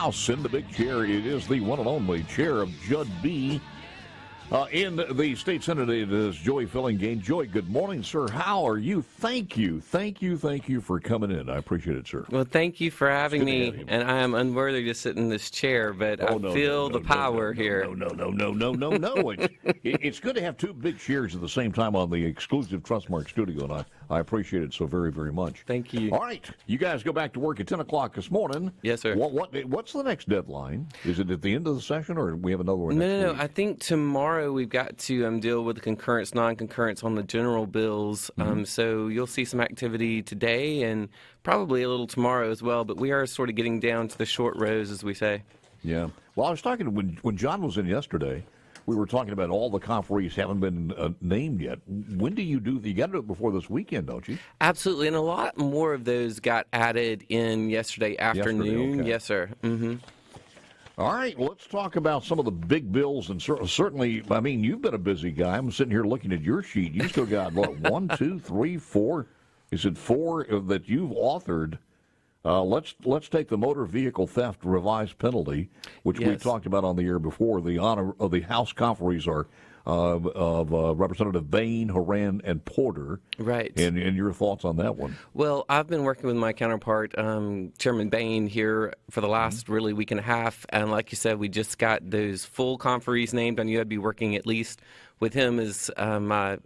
house in the big chair. It is the one and only chair of Judd B. In the state senate, it is Joey Fillingane. Joey, good morning, sir. How are you? Thank you for coming in. I appreciate it, sir. Well, thank you for having me. And I am unworthy to sit in this chair, but I feel the power here. No. It's good to have two big chairs at the same time on the exclusive Trustmark studio, and I appreciate it so very, very much. Thank you. All right, you guys go back to work at 10 o'clock this morning. Yes, sir. What's the next deadline? Is it at the end of the session, or do we have another one next week? No. I think tomorrow we've got to deal with the concurrence, non-concurrence on the general bills. So you'll see some activity today and probably a little tomorrow as well. But we are sort of getting down to the short rows, as we say. Yeah. Well, I was talking when John was in yesterday. We were talking about all the conferees haven't been named yet. When do you do? You got to do it before this weekend, don't you? Absolutely, and a lot more of those got added in yesterday afternoon. Okay. Yes, sir. Mm-hmm. All right, well, let's talk about some of the big bills, and certainly, I mean, you've been a busy guy. I'm sitting here looking at your sheet. You still got, what, 1, 2, 3, 4? Is it 4 that you've authored? Let's take the motor vehicle theft revised penalty, which we talked about on the air before. The honor of the House conferees are of Representative Bain, Horan, and Porter. Right. And your thoughts on that one? Well, I've been working with my counterpart, Chairman Bain, here for the last really week and a half. And like you said, we just got those full conferees named. I knew I'd be working at least with him as my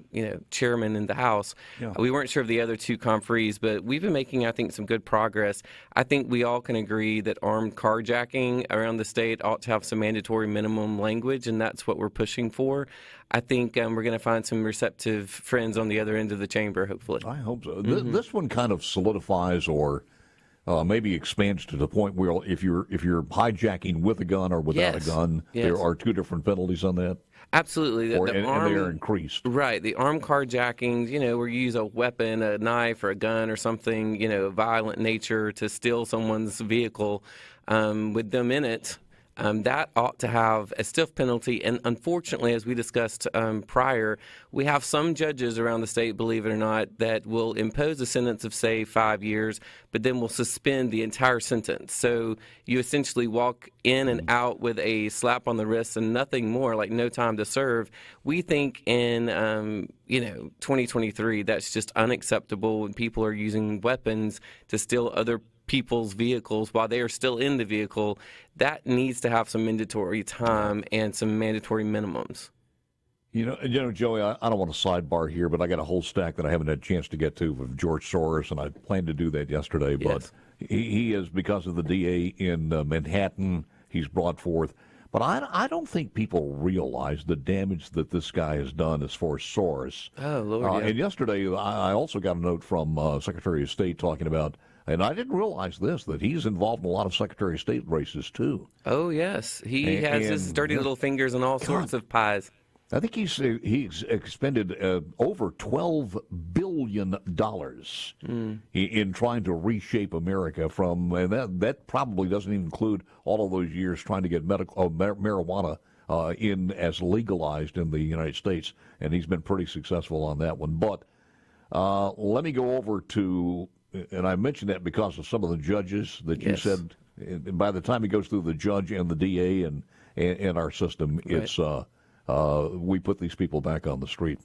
chairman in the House. Yeah. We weren't sure of the other two conferees, but we've been making, I think, some good progress. I think we all can agree that armed carjacking around the state ought to have some mandatory minimum language, and that's what we're pushing for. I think we're going to find some receptive friends on the other end of the chamber, hopefully. I hope so. This one kind of solidifies or maybe expands to the point where if you're hijacking with a gun or without a gun, there are two different penalties on that. Absolutely. And they are increased. Right. The armed carjackings, where you use a weapon, a knife or a gun or something, violent nature to steal someone's vehicle with them in it. That ought to have a stiff penalty. And unfortunately, as we discussed prior, we have some judges around the state, believe it or not, that will impose a sentence of, say, 5 years, but then will suspend the entire sentence. So you essentially walk in and out with a slap on the wrist and nothing more, like no time to serve. We think in 2023, that's just unacceptable when people are using weapons to steal other people's vehicles while they are still in the vehicle. That needs to have some mandatory time and some mandatory minimums. Joey, I don't want to sidebar here, but I got a whole stack that I haven't had a chance to get to with George Soros, and I planned to do that yesterday. But he is, because of the DA in Manhattan, he's brought forth. But I don't think people realize the damage that this guy has done as far as Soros. Oh, Lord, And yesterday, I also got a note from Secretary of State talking about, and I didn't realize this, that he's involved in a lot of Secretary of State races, too. Oh, yes. He has his dirty little fingers in all sorts of pies. I think he's expended over $12 billion in trying to reshape America and that probably doesn't even include all of those years trying to get marijuana in as legalized in the United States, and he's been pretty successful on that one. But let me go over to, and I mentioned that because of some of the judges that you said, by the time he goes through the judge and the DA and our system, it's we put these people back on the street.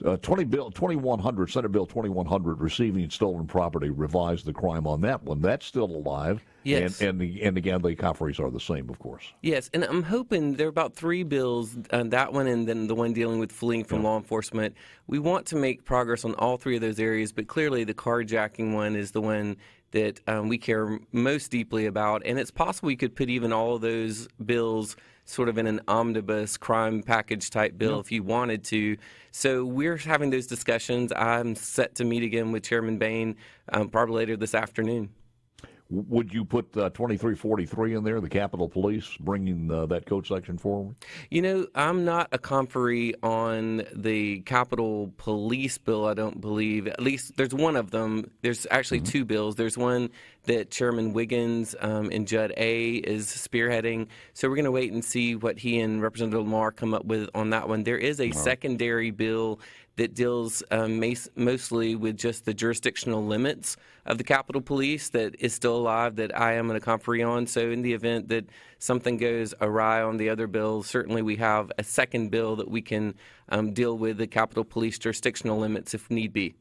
2100, Senate Bill 2100, receiving stolen property, revised the crime on that one. That's still alive. Yes. And again, the conferees are the same, of course. Yes, and I'm hoping there are about 3 bills, that one and then the one dealing with fleeing from law enforcement. We want to make progress on all 3 of those areas, but clearly the carjacking one is the one that we care most deeply about. And it's possible we could put even all of those bills sort of in an omnibus crime package type bill if you wanted to. So we're having those discussions. I'm set to meet again with Chairman Bain probably later this afternoon. Would you put 2343 in there, the Capitol Police, bringing that code section forward? I'm not a conferee on the Capitol Police bill, I don't believe. At least there's one of them. There's actually 2 bills. There's one that Chairman Wiggins and Judd A. is spearheading. So we're going to wait and see what he and Representative Lamar come up with on that one. There is a secondary bill that deals mostly with just the jurisdictional limits of the Capitol Police that is still alive that I am going to confer on. So in the event that something goes awry on the other bills, certainly we have a second bill that we can deal with the Capitol Police jurisdictional limits if need be.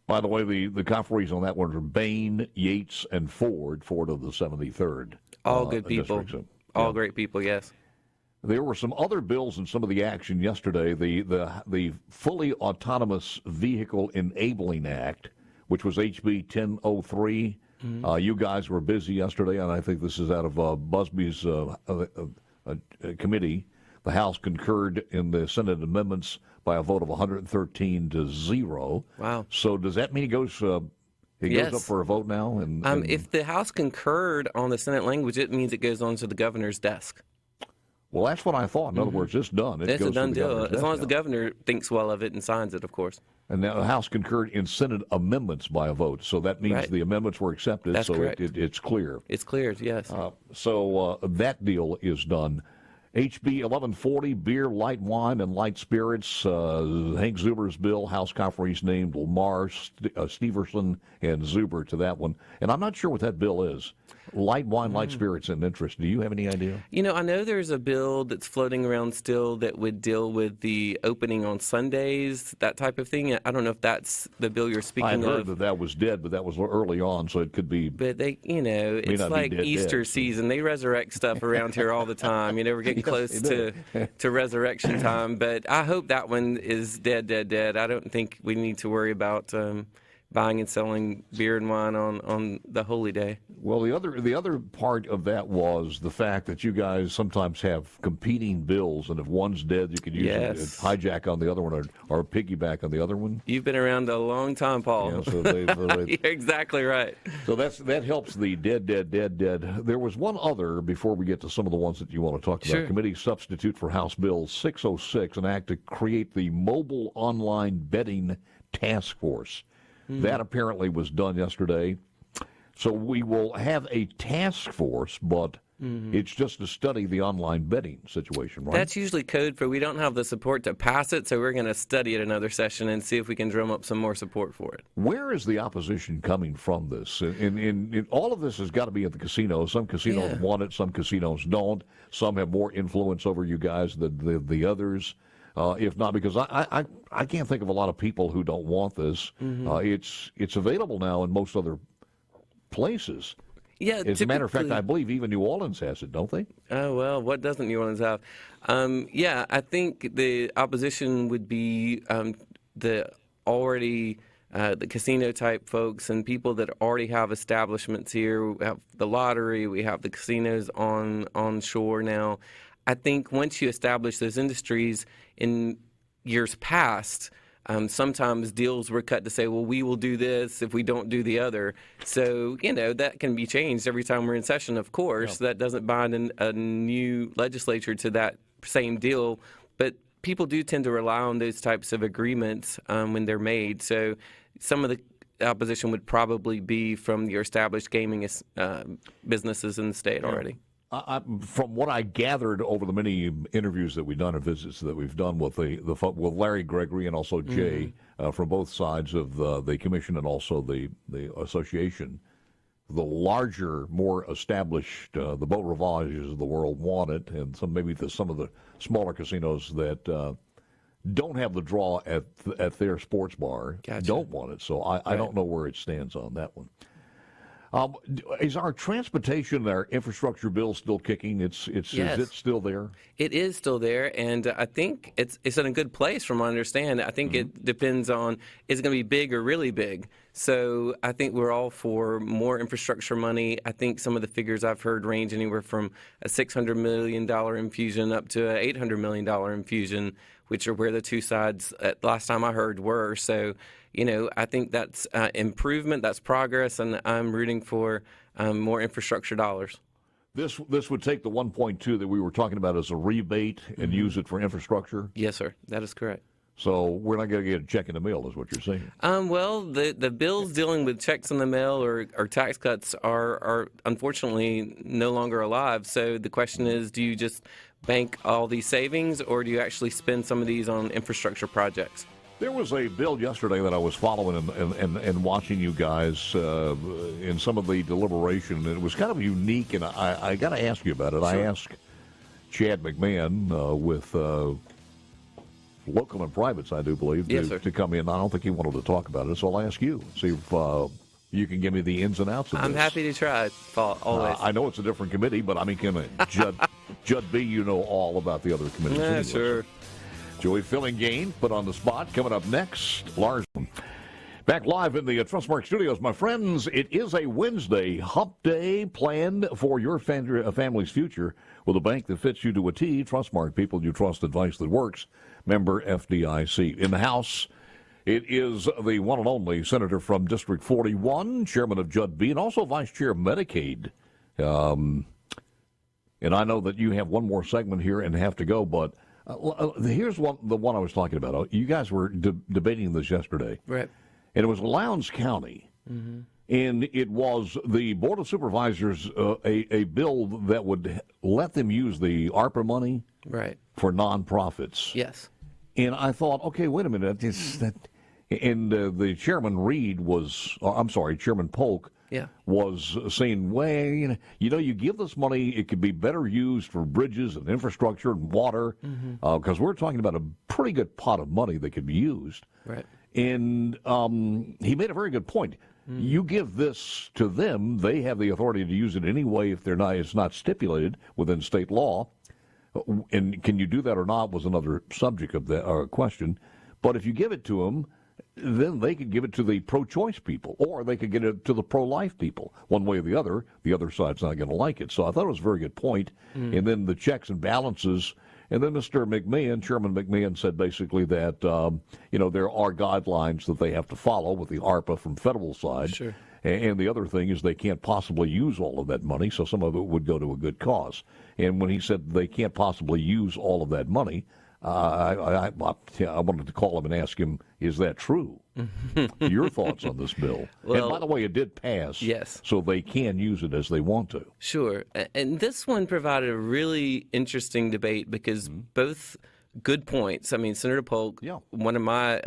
By the way, the conferees on that one are Bain, Yates, and Ford of the 73rd. All good people. All great people, yes. There were some other bills in some of the action yesterday. The Fully Autonomous Vehicle Enabling Act, which was HB 1003. You guys were busy yesterday, and I think this is out of Busby's committee. The House concurred in the Senate amendments by a vote of 113-0. Wow. So does that mean it goes up for a vote now? And if the House concurred on the Senate language, it means it goes on to the governor's desk. Well, that's what I thought. In other words, it's done. It's a done deal, as long as the now. governor thinks well of it and signs it, of course. And now the House concurred in Senate amendments by a vote, so that means the amendments were accepted. That's correct. It's clear. It's cleared, yes. So that deal is done. HB 1140, beer, light wine, and light spirits. Hank Zuber's bill. House conferees named Lamar, Steverson, and Zuber to that one. And I'm not sure what that bill is. Light wine, light spirits, and interest. Do you have any idea? You know, I know there's a bill that's floating around still that would deal with the opening on Sundays, that type of thing. I don't know if that's the bill you're speaking of. I heard that was dead, but that was early on, so it could be. But they, it's like Easter season. They resurrect stuff around here all the time. You know, we're getting close to resurrection time. But I hope that one is dead. I don't think we need to worry about buying and selling beer and wine on the holy day. Well, the other part of that was the fact that you guys sometimes have competing bills, and if one's dead, you can use it to hijack on the other one or piggyback on the other one. You've been around a long time, Paul. Yeah, so You're exactly right. So that helps the dead. There was one other, before we get to some of the ones that you want to talk about. Sure. Committee substitute for House Bill 606, an act to create the Mobile Online Betting Task Force. That apparently was done yesterday. So we will have a task force, but it's just to study the online betting situation, right? That's usually code for we don't have the support to pass it, so we're going to study it another session and see if we can drum up some more support for it. Where is the opposition coming from this? In all of this has got to be at the casinos. Some casinos want it, some casinos don't. Some have more influence over you guys than the others. If not, because I can't think of a lot of people who don't want this. It's available now in most other places. Yeah, as a matter of fact, I believe even New Orleans has it, don't they? Oh, well, what doesn't New Orleans have? I think the opposition would be the casino-type folks and people that already have establishments here. We have the lottery. We have the casinos on shore now. I think once you establish those industries in years past, sometimes deals were cut to say, well, we will do this if we don't do the other. So, that can be changed every time we're in session, of course. Yeah. That doesn't bind a new legislature to that same deal. But people do tend to rely on those types of agreements when they're made. So some of the opposition would probably be from your established gaming businesses in the state already. From what I gathered over the many interviews that we've done and visits that we've done with with Larry Gregory and also Jay from both sides of the commission and also the association, the larger, more established, the Beau Rivages of the world want it, and some of the smaller casinos that don't have the draw at their sports bar don't want it. So I don't know where it stands on that one. Is our transportation, our infrastructure bill still kicking? Is it still there? It is still there, and I think it's in a good place from what I understand. I think it depends on, is it going to be big or really big? So I think we're all for more infrastructure money. I think some of the figures I've heard range anywhere from a $600 million infusion up to an $800 million infusion, which are where the two sides, last time I heard, were. So, I think that's improvement, that's progress, and I'm rooting for more infrastructure dollars. This would take the 1.2 that we were talking about as a rebate and use it for infrastructure? Yes, sir. That is correct. So we're not going to get a check in the mail, is what you're saying. Well, the bills dealing with checks in the mail or tax cuts are unfortunately no longer alive. So the question is, do you just bank all these savings, or do you actually spend some of these on infrastructure projects? There was a bill yesterday that I was following and watching you guys in some of the deliberation, and it was kind of unique, and I got to ask you about it. Sure. I asked Chad McMahon with Local and Privates, I do believe, to come in. I don't think he wanted to talk about it, so I'll ask you, see if you can give me the ins and outs of this. I'm happy to try, Paul, always. I know it's a different committee, but I mean, Judd B., you know all about the other committees. Yeah, anyway. sure. Joey Fillingane put on the spot. Coming up next, Lars. Back live in the Trustmark studios, my friends. It is a Wednesday hump day planned for your family's future with a bank that fits you to a T. Trustmark, people you trust, advice that works. Member FDIC. In the House, it is the one and only Senator from District 41, Chairman of Judd B., and also Vice Chair of Medicaid. And I know that you have one more segment here and have to go, but here's the one I was talking about. You guys were debating this yesterday. Right. And it was Lowndes County. Mm-hmm. And it was the Board of Supervisors, a bill that would let them use the ARPA money for nonprofits. Yes. And I thought, okay, wait a minute. And the Chairman Chairman Polk was saying, well, you give this money, it could be better used for bridges and infrastructure and water, because we're talking about a pretty good pot of money that could be used. Right. And he made a very good point. You give this to them, they have the authority to use it anyway if it's not stipulated within state law. And can you do that or not was another subject of the question. But if you give it to them, then they could give it to the pro-choice people, or they could get it to the pro-life people. One way or the other side's not going to like it. So I thought it was a very good point. And then the checks and balances. And then Mr. McMahon, Chairman McMahon, said basically that, there are guidelines that they have to follow with the ARPA from federal side. Sure. And the other thing is they can't possibly use all of that money, so some of it would go to a good cause. And when he said they can't possibly use all of that money, I wanted to call him and ask him, is that true? Your thoughts on this bill? Well, and by the way, it did pass. Yes. So they can use it as they want to. Sure. And this one provided a really interesting debate because both good points. I mean, Senator Polk, one of my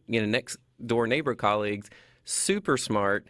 next door neighbor colleagues, super smart,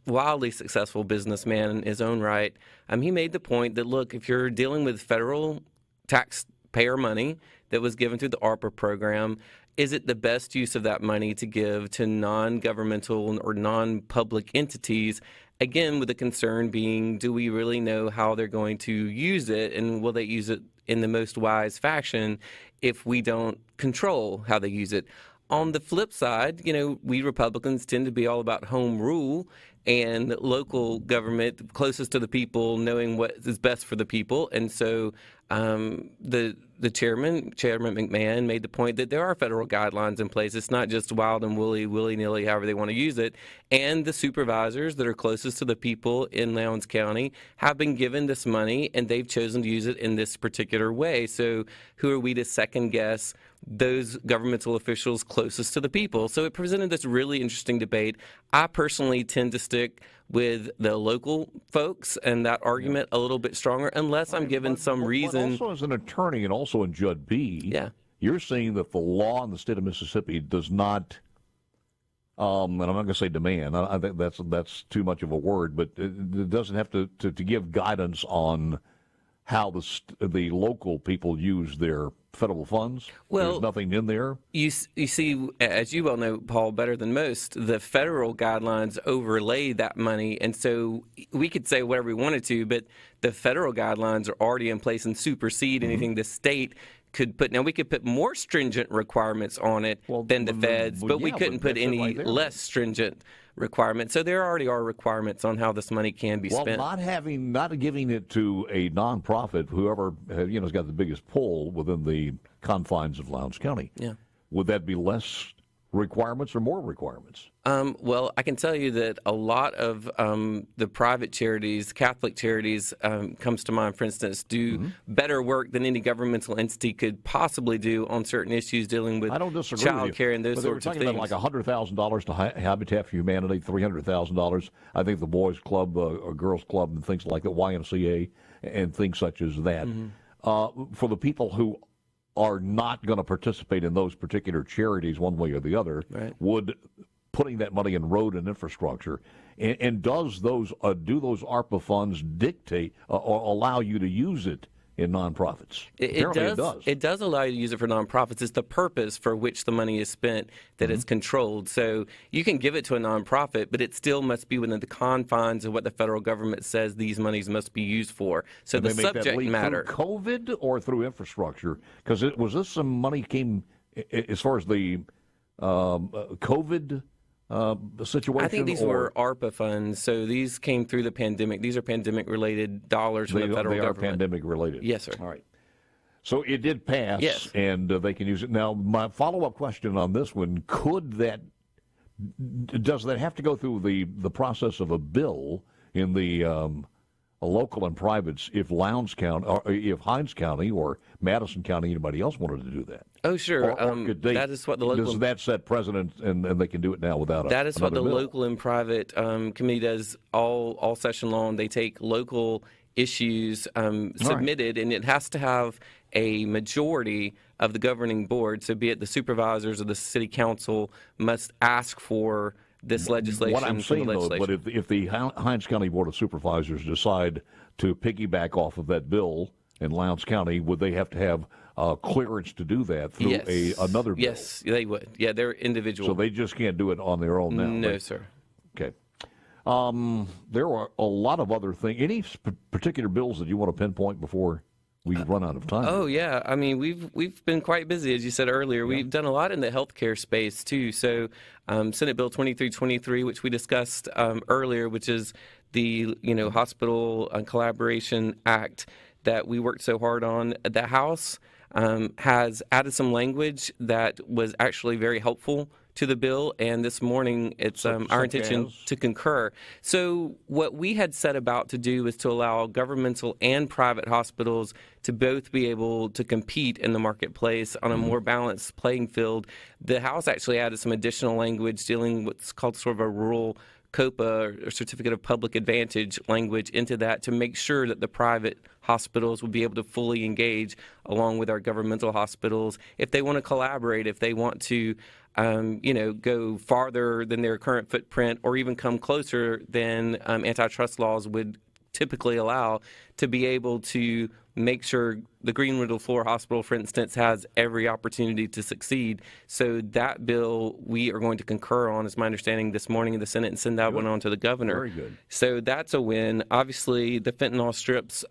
wildly successful businessman in his own right. He made the point that, look, if you're dealing with federal taxpayer money that was given through the ARPA program, is it the best use of that money to give to non-governmental or non-public entities? Again, with the concern being, do we really know how they're going to use it, and will they use it in the most wise fashion if we don't control how they use it? On the flip side, we Republicans tend to be all about home rule and local government closest to the people, knowing what is best for the people. And so the Chairman McMahon, made the point that there are federal guidelines in place. It's not just wild and willy-nilly, however they want to use it. And the supervisors that are closest to the people in Lowndes County have been given this money, and they've chosen to use it in this particular way. So who are we to second-guess those governmental officials closest to the people? So it presented this really interesting debate. I personally tend to stick with the local folks and that argument a little bit stronger, unless I'm given some reason. But also as an attorney and also in Judd B., you're saying that the law in the state of Mississippi does not, and I'm not going to say demand, I think that's too much of a word, but it doesn't have to give guidance on how the local people use their federal funds? Well, there's nothing in there? You see, as you well know, Paul, better than most, the federal guidelines overlay that money. And so we could say whatever we wanted to, but the federal guidelines are already in place and supersede anything the state could put. Now, we could put more stringent requirements on it than the feds, but we couldn't put any less stringent requirements. So there already are requirements on how this money can be spent. Well, not giving it to a nonprofit, whoever has got the biggest pull within the confines of Lowndes County. Yeah. Would that be less requirements or more requirements? Well, I can tell you that a lot of the private charities, Catholic charities, comes to mind, for instance, do better work than any governmental entity could possibly do on certain issues dealing with I don't disagree child with you, care and those but they were sorts of talking things. about like $100,000 to Habitat for Humanity, $300,000. I think the Boys Club or Girls Club and things like the YMCA and things such as that. For the people who are not going to participate in those particular charities one way or the other, would putting that money in road and infrastructure, and does do those ARPA funds dictate or allow you to use it in nonprofits? It does. It does allow you to use it for nonprofits. It's the purpose for which the money is spent that is controlled. So you can give it to a nonprofit, but it still must be within the confines of what the federal government says these monies must be used for. So and the they make subject that leap matter. through COVID or through infrastructure? Because was this some money came as far as the COVID situation? I think these were ARPA funds, so these came through the pandemic. These are pandemic-related dollars from the federal government. They are pandemic-related. Yes, sir. All right. So it did pass, yes, and they can use it. Now, my follow-up question on this one, does that have to go through the process of a bill in the local and privates if Lowndes County, or if Hinds County or Madison County, anybody else wanted to do that? Oh, sure. Or could they, that is what the local. Does that set precedent, and they can do it now without That is what the bill? local and private committee does all session long. They take local issues submitted, and it has to have a majority of the governing board. So, be it the supervisors or the city council, must ask for this legislation. What I'm saying, from the though, but if the Hinds County Board of Supervisors decide to piggyback off of that bill in Lowndes County, would they have to have clearance to do that through another bill? Yes, they would. Yeah, they're individual. So they just can't do it on their own now? No, sir. Okay. There are a lot of other things. Any particular bills that you want to pinpoint before we run out of time? Oh yeah, I mean we've been quite busy, as you said earlier. We've done a lot in the healthcare space too. So Senate Bill 2323, which we discussed earlier, which is the Hospital Collaboration Act that we worked so hard on. The House has added some language that was actually very helpful to the bill, and this morning it's our intention to concur. So what we had set about to do is to allow governmental and private hospitals to both be able to compete in the marketplace on a more balanced playing field. The House actually added some additional language dealing with what's called sort of a rural COPA, or Certificate of Public Advantage language, into that to make sure that the private hospitals would be able to fully engage along with our governmental hospitals if they want to collaborate, if they want to go farther than their current footprint, or even come closer than antitrust laws would typically allow, to be able to make sure the Greenwood Floor Hospital, for instance, has every opportunity to succeed. So that bill we are going to concur on, is my understanding, this morning in the Senate, and send that one on to the governor. Very good. So that's a win. Obviously, the fentanyl strips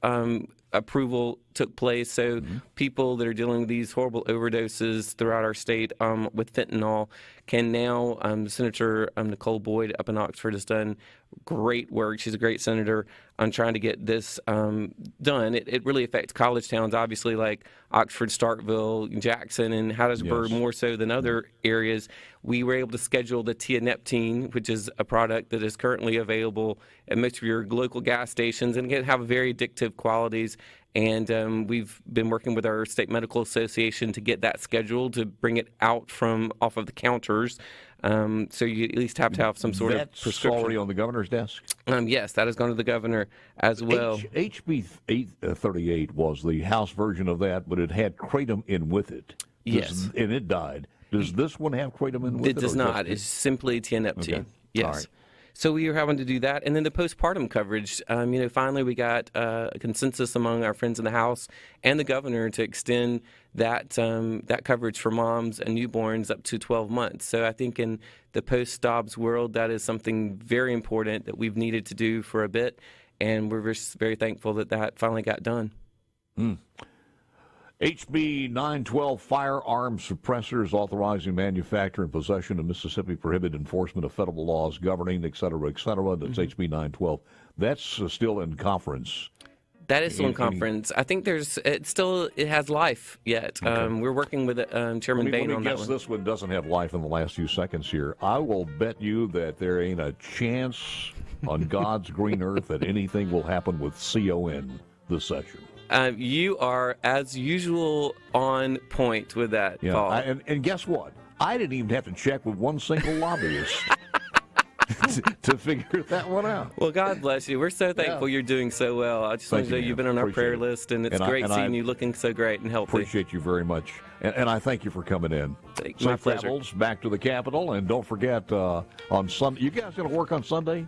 approval took place. So people that are dealing with these horrible overdoses throughout our state with fentanyl can now, Senator Nicole Boyd up in Oxford has done great work. She's a great senator on trying to get this done. It really affects college towns, obviously, like Oxford, Starkville, Jackson, and Hattiesburg more so than other areas. We were able to schedule the tianeptine, which is a product that is currently available at most of your local gas stations, and can have very addictive qualities. And we've been working with our state medical association to get that scheduled, to bring it out from off of the counters. So you at least have to have some sort of prescription. That's already on the governor's desk? Yes, that has gone to the governor as well. HB 838 was the House version of that, but it had kratom in with it. Yes. And it died. Does this one have kratom in with it? It does not. It's simply tianeptine. Okay. Yes. All right. So we were having to do that. And then the postpartum coverage, finally we got a consensus among our friends in the House and the governor to extend that coverage for moms and newborns up to 12 months. So I think in the post-Dobbs world, that is something very important that we've needed to do for a bit. And we're just very thankful that that finally got done. HB 912, firearms suppressors, authorizing manufacture and possession of Mississippi, prohibit enforcement of federal laws governing, et cetera, et cetera. That's HB 912. That's still in conference. That is still in conference. I think it has life yet. Okay. We're working with Chairman Bain on that guess one. this one doesn't have life in the last few seconds here. I will bet you that there ain't a chance on God's green earth that anything will happen with CON this session. You are, as usual, on point with that, Paul. And guess what? I didn't even have to check with one single lobbyist to figure that one out. Well, God bless you. We're so thankful you're doing so well. I just want to know you've been on our prayer list, and it's great seeing you looking so great and healthy. Appreciate you very much. And I thank you for coming in. My pleasure. Travels back to the Capitol, and don't forget on Sunday. You guys going to work on Sunday?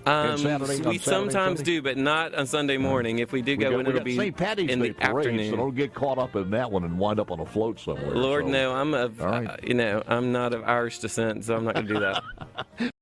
We sometimes do, but not on Sunday morning. If we do go, it'll be St. Patty's in Day the parade, afternoon. So don't get caught up in that one and wind up on a float somewhere. Lord, so. no, I'm All right. I'm not of Irish descent, so I'm not going to do that.